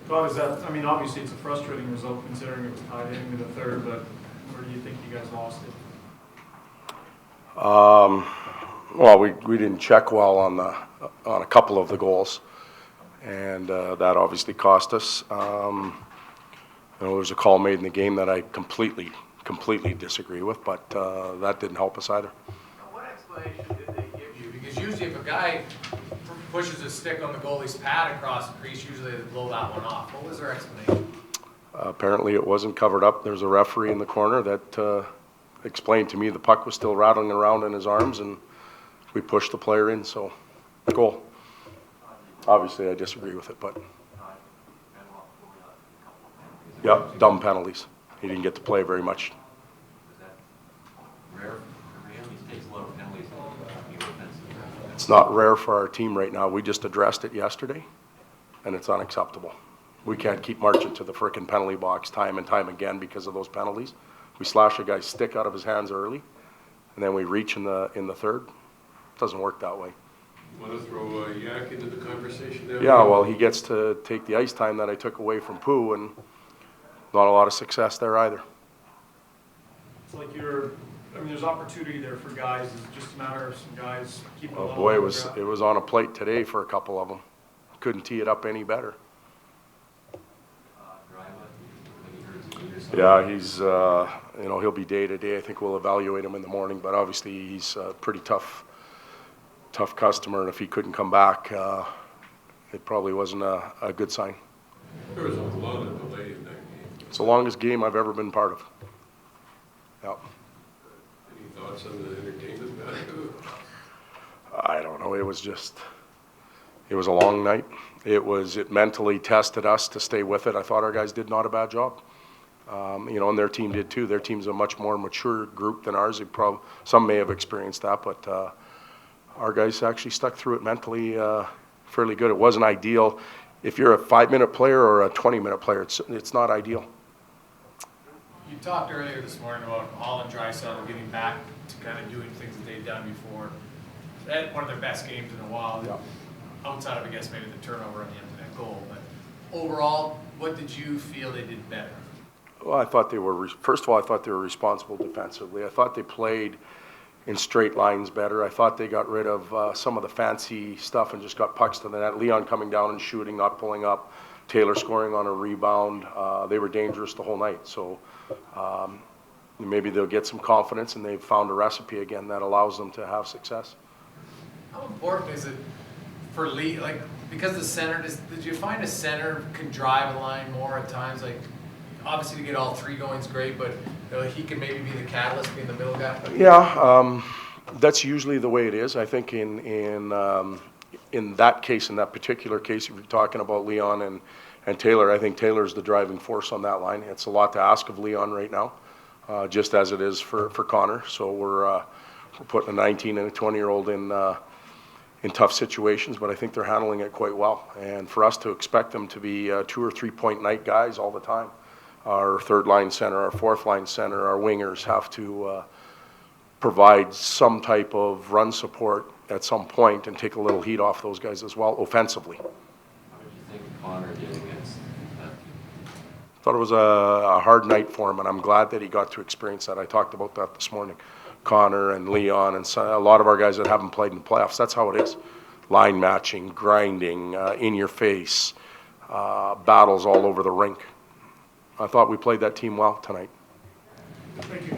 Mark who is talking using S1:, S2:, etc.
S1: Todd, is that, I mean, obviously it's a frustrating result considering it was tied into the third, but where do you think you guys lost it?
S2: Well, we didn't check well on a couple of the goals, and that obviously cost us. There was a call made in the game that I completely disagree with, but that didn't help us either.
S3: What explanation did they give you? Because usually if a guy pushes a stick on the goalie's pad across the crease, usually they blow that one off. What was their explanation?
S2: Apparently it wasn't covered up. There's a referee in the corner that explained to me the puck was still rattling around in his arms, and we pushed the player in, so goal. Obviously I disagree with it, but yeah, dumb penalties. He didn't get to play very much. It's not rare for our team right now. We just addressed it yesterday, and it's unacceptable. We can't keep marching to the frickin' penalty box time and time again because of those penalties. We slash a guy's stick out of his hands early, and then we reach in the third. It doesn't work that way.
S4: You want to throw Yak into the conversation now?
S2: Yeah, well, he gets to take the ice time that I took away from Pooh, and not a lot of success there either.
S1: It's like I mean, there's opportunity there for guys. It's just a matter of some guys keeping
S2: Oh boy, it was on a plate today for a couple of them. Couldn't tee it up any better. Yeah, he's he'll be day to day. I think we'll evaluate him in the morning, but obviously he's a pretty tough customer, and if he couldn't come back, it probably wasn't a good sign.
S4: There was a lot of delay in that game.
S2: It's the longest game I've ever been part of. Yeah.
S4: Any thoughts on the entertainment value?
S2: I don't know. It was a long night. It mentally tested us to stay with it. I thought our guys did not a bad job. And their team did too. Their team's a much more mature group than ours. Some may have experienced that, but our guys actually stuck through it mentally fairly good. It wasn't ideal. If you're a 5-minute player or a 20-minute player, it's not ideal.
S3: You talked earlier this morning about Hall and Draisaitl getting back to kind of doing things that they've done before. They had one of their best games in a while,
S2: Yeah.
S3: outside of, I guess, maybe the turnover on the empty net goal. But overall, what did you feel they did better?
S2: Well, I thought they were, first of all, I thought they were responsible defensively. I thought they played in straight lines better. I thought they got rid of some of the fancy stuff and just got pucks to the net. Leon coming down and shooting, not pulling up. Taylor scoring on a rebound. They were dangerous the whole night. So maybe they'll get some confidence, and they've found a recipe again that allows them to have success.
S3: How important is it for Lee, because the center, did you find a center can drive a line more at times? Obviously to get all three going is great, but he can maybe be the catalyst, being the middle guy?
S2: Yeah, that's usually the way it is. I think in that case, in that particular case, if you're talking about Leon and Taylor, I think Taylor's the driving force on that line. It's a lot to ask of Leon right now, just as it is for Connor. So we're putting a 19 and a 20-year-old in tough situations, but I think they're handling it quite well. And for us to expect them to be 2 or 3 point night guys all the time, our third line center, our fourth line center, our wingers have to provide some type of run support at some point and take a little heat off those guys as well offensively.
S5: How did you think Connor did against that team?
S2: Thought it was a hard night for him, and I'm glad that he got to experience that. I talked about that this morning. Connor and Leon and a lot of our guys that haven't played in the playoffs, that's how it is. Line matching, grinding, in your face, battles all over the rink. I thought we played that team well tonight.
S1: Thank you.